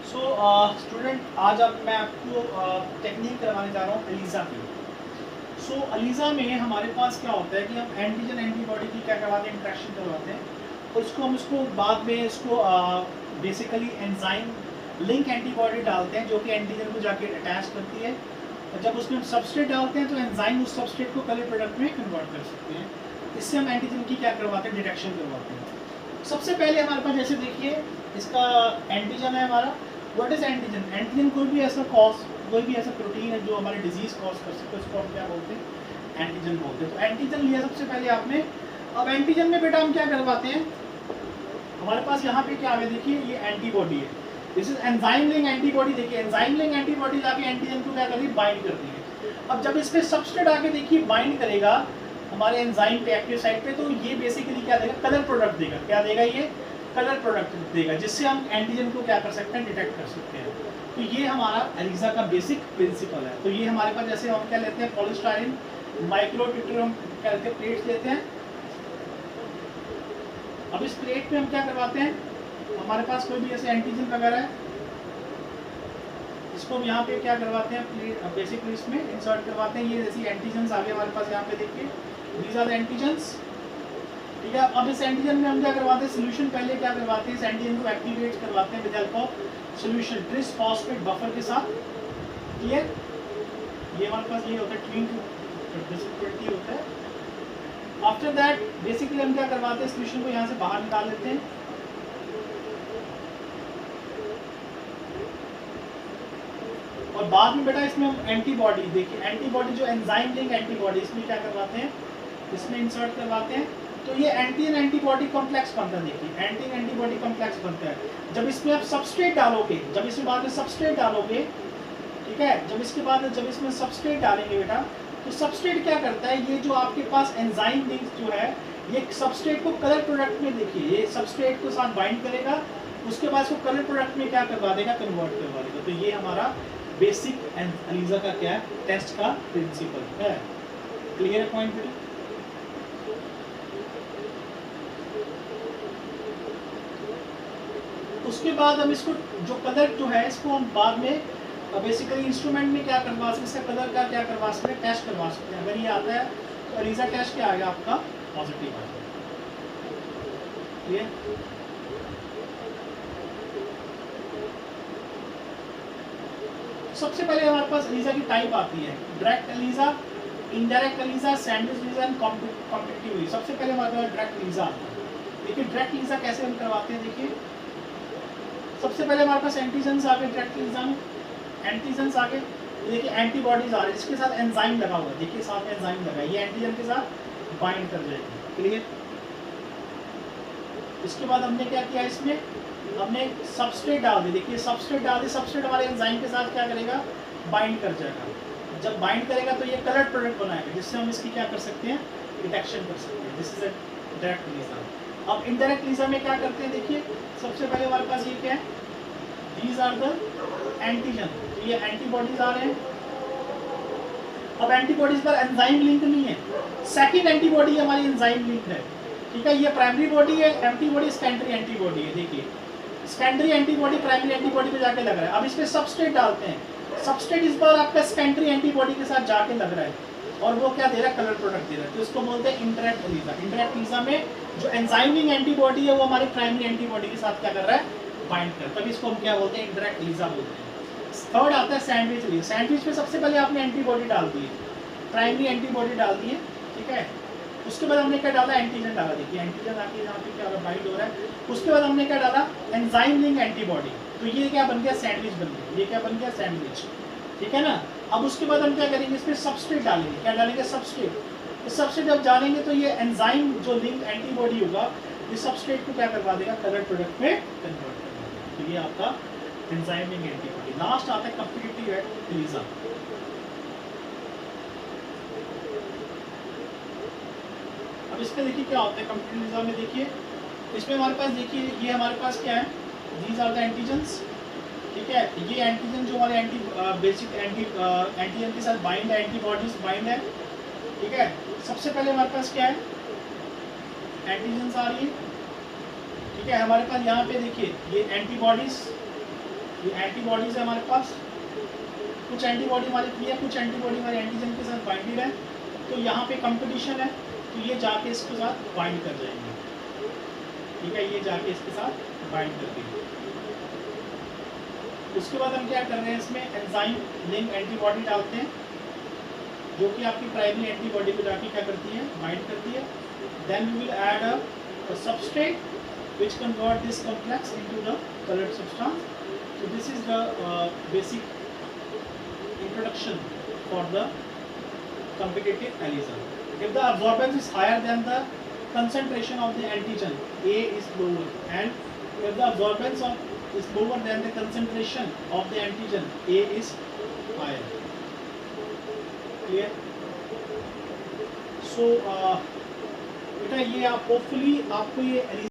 So student आज अब मैं आपको टेक्निक करवाने जा रहा हूँ एलिजा की। सो एलिजा में हमारे पास क्या होता है कि हम एंटीजन एंटीबॉडी की क्या करवाते हैं, इंट्रैक्शन करवाते हैं और इसको बाद में इसको बेसिकली एंजाइम लिंक एंटीबॉडी डालते हैं जो कि एंटीजन को जाके अटैच करती है और जब उसमें हम सबस्ट्रेट डालते हैं तो एंजाइम उस सबस्ट्रेट को कलर प्रोडक्ट में कन्वर्ट कर सकते हैं। इससे हम एंटीजन की क्या करवाते हैं, डिटेक्शन करवाते हैं। सबसे पहले हमारे पास जैसे देखिए इसका एंटीजन है हमारा। What is antigen? एंटीजन कोई भी ऐसा प्रोटीन है जो हमारे डिजीज कॉज कर सकते हैं, उसको हम क्या बोलते हैं, एंटीजन बोलते हैं। तो एंटीजन लिया सबसे पहले आपने। अब एंटीजन में बेटा हम क्या करवाते हैं, हमारे पास यहाँ पे क्या आ गया, देखिए ये एंटीबॉडी है, this is enzyme link antibody. देखिए एंजाइम लिंक एंटीबॉडी जाके एंटीजन को क्या कर रही है, बाइंड करती है। अब जब इस पे सबस्ट्रेट आके देखिए बाइंड करेगा हमारे एंजाइम पे एक्टिव साइट पे, तो ये बेसिकली क्या देगा, कलर प्रोडक्ट देगा। क्या देगा, ये कलर प्रोडक्ट देगा जिससे हम एंटीजन को क्या कर सकते हैं, डिटेक्ट कर सकते हैं। तो ये हमारा एलिजा का बेसिक प्रिंसिपल है। तो ये हमारे पास जैसे हम क्या लेते हैं, पॉलीस्टाइरिन माइक्रोट्यूटर हम क्या लेते हैं, प्लेट्स लेते हैं। अब इस प्लेट पे हम क्या करवाते हैं, हमारे पास कोई भी ऐसे एंटीजन वगैरह है, इसको हम यहाँ पे क्या करवाते हैं, प्लेट बेसिकली इसमें इंसर्ट करवाते हैं। ये जैसी एंटीजन्स आ गए हमारे पास, यहाँ पे देखिए दीज आर द एंटीजन्स। ठीक है, अब इस एंटीजन में हम क्या करवाते हैं, सोल्यूशन पहले क्या करवाते हैं, इस एंटीजन को एक्टिवेट करवाते हैं with help of solution tris phosphate buffer के साथ। क्लियर? ये हमारे पास ये होता है ट्विन होता है। आफ्टर दैट बेसिकली हम क्या करवाते हैं, सोल्यूशन को यहाँ से बाहर निकाल लेते हैं। और बाद में बेटा इसमें हम एंटीबॉडी, देखिए एंटीबॉडी जो एंजाइम लिंक एंटीबॉडी, इसमें क्या करवाते हैं, इसमें इंसर्ट करवाते हैं। तो ये एंटीजन एंटीबॉडी कॉम्प्लेक्स बनता है। देखिए एंटीजन एंटीबॉडी कॉम्प्लेक्स बनता है जब इसमें आप सबस्ट्रेट डालोगे, जब इसमें बाद में सबस्ट्रेट डालोगे, ठीक है, जब इसमें सबस्ट्रेट डालेंगे बेटा, तो सबस्ट्रेट क्या करता है, ये जो आपके पास एंजाइम लिंक जो है, ये सबस्ट्रेट को कलर प्रोडक्ट में, देखिए ये सबस्ट्रेट को साथ बाइंड करेगा, उसके बाद इसको कलर प्रोडक्ट में क्या करवा देगा, कन्वर्ट करवा देगा। तो ये हमारा बेसिक एलिजा का क्या है, टेस्ट का प्रिंसिपल है। क्लियर है पॉइंट बेटा? उसके बाद हम इसको जो कलर जो है, इसको हम बाद में बेसिकली इंस्ट्रूमेंट में क्या करवा सकते हैं, इसका कलर का क्या करवा सकते हैं, टेस्ट करवा सकते हैं। अगर ये आता है तो एलिजा टेस्ट क्या आएगा आपका, पॉजिटिव आएगा। क्लियर? सबसे पहले हमारे पास एलिजा की टाइप आती है, direct ELISA, indirect ELISA, sandwich ELISA and competitive ELISA. सबसे पहले हमारे पास डायरेक्ट एलिजा आता है। देखिए डायरेक्ट एलिजा कैसे हम करवाते हैं, देखिए सबसे पहले हमारे पास एंटीजन्स आ गए, डायरेक्ट एलिजा में एंटीजन्स आ गए। देखिए एंटीबॉडीज आ रही है, इसके साथ एंजाइम लगा हुआ है, देखिए साथ में एंजाइम लगा है, ये एंटीजन के साथ बाइंड कर जाएगी। क्लियर? इसके बाद हमने क्या किया, इसमें हमने सबस्ट्रेट डाल दी। देखिए सबस्ट्रेट डाल दी, सबस्ट्रेट हमारे एंजाइम के साथ क्या करेगा, बाइंड कर जाएगा। जब बाइंड करेगा तो ये कलर प्रोडक्ट बनाएगा जिससे हम इसकी क्या कर सकते हैं, डिटेक्शन कर सकते हैं। This is a direct ELISA. अब इनडायरेक्ट एलिजा में क्या करते हैं, देखिए सबसे पहले हमारे पास ये क्या है, दीज आर द एंटीजन। तो ये एंटीबॉडीज आ रहे हैं। अब एंटीबॉडीज पर एंजाइम लिंक नहीं है, सेकंड एंटीबॉडी हमारी एंजाइम लिंक है। ठीक है, ये प्राइमरी बॉडी है, एंटीबॉडी सेकेंडरी एंटीबॉडी है। देखिए सेकेंडरी एंटीबॉडी प्राइमरी एंटीबॉडी पे जाके लग रहा है। अब इसमें सबस्ट्रेट डालते हैं, सबस्ट्रेट इस बार आपका सेकेंडरी एंटीबॉडी के साथ जाके लग रहा है और वो क्या दे रहा है, कलर प्रोडक्ट दे रहा है। तो इसको बोलते हैं इंटरैक्ट एलिजा। इंटरैक्ट एलिजा में जो एंजाइम लिंक एंटीबॉडी है वो हमारी प्राइमरी एंटीबॉडी के साथ क्या कर रहा है, बाइंड कर, तभी इसको हम क्या बोलते हैं, इंटरैक्ट एलिजा बोलते हैं। थर्ड आता है सैंडविच एलिजा। सैंडविच में सबसे पहले आपने एंटीबॉडी डाल दी है, प्राइमरी एंटीबॉडी डाल दी है, ठीक है। उसके बाद हमने क्या डाला, एंटीजन डाला। देखिए एंटीजन आके यहाँ पे क्या बाइंड हो रहा है। उसके बाद हमने क्या डाला, एंजाइम लिंक एंटीबॉडी। तो ये क्या बन गया, सैंडविच बन गया। ये क्या बन गया, सैंडविच। ठीक है ना। अब उसके बाद हम क्या करेंगे, इसमें सबस्ट्रेट डालेंगे। क्या डालेंगे, सबस्ट्रेट। इस सबस्ट्रेट जब डालेंगे तो ये एंजाइम जो लिंक एंटीबॉडी होगा, इस सबस्ट्रेट को क्या करवा देगा, कलर प्रोडक्ट में कन्वर्ट कर देगा। तो ये आपका एंजाइम लिंक एंटीबॉडी। लास्ट आता है कॉम्पिटिटिव एलिजा। अब इसमें देखिए क्या होता है कॉम्पिटिटिव एलिजा में। देखिए इसमें हमारे पास, देखिए ये हमारे पास क्या है, दीज आर द एंटीजन्स। ठीक है, ये एंटीजन जो हमारे बेसिक एंटीजन के साथ बाइंड है, एंटीबॉडीज बाइंड है। ठीक है, सबसे पहले हमारे पास क्या है, एंटीजन्स आ रही है। ठीक है, हमारे पास यहाँ पे देखिए ये एंटीबॉडीज, ये एंटीबॉडीज है हमारे पास, कुछ एंटीबॉडी हमारी फ्री है, कुछ एंटीबॉडी हमारे एंटीजन के साथ बाइंडेड है। तो यहाँ पे कंपटीशन है, तो ये जाके इसके साथ बाइंड कर जाएंगे, ठीक है, ये जाके इसके साथ बाइंड कर देंगे। उसके बाद हम क्या कर रहे हैं, इसमें एंजाइम लिंक एंटीबॉडी डालते हैं, जो कि आपकी प्राइमरी एंटीबॉडी को जाके क्या करती है, बाइंड करती है। Then we will add a substrate which convert this complex into the colored substance. So this is the basic introduction for the competitive ELISA. If the absorbance is higher than the concentration of the antigen, A is lower, and if the absorbance is lower than the concentration of the antigen, A is higher. Clear? So बेटा ये आप hopefully आपको ये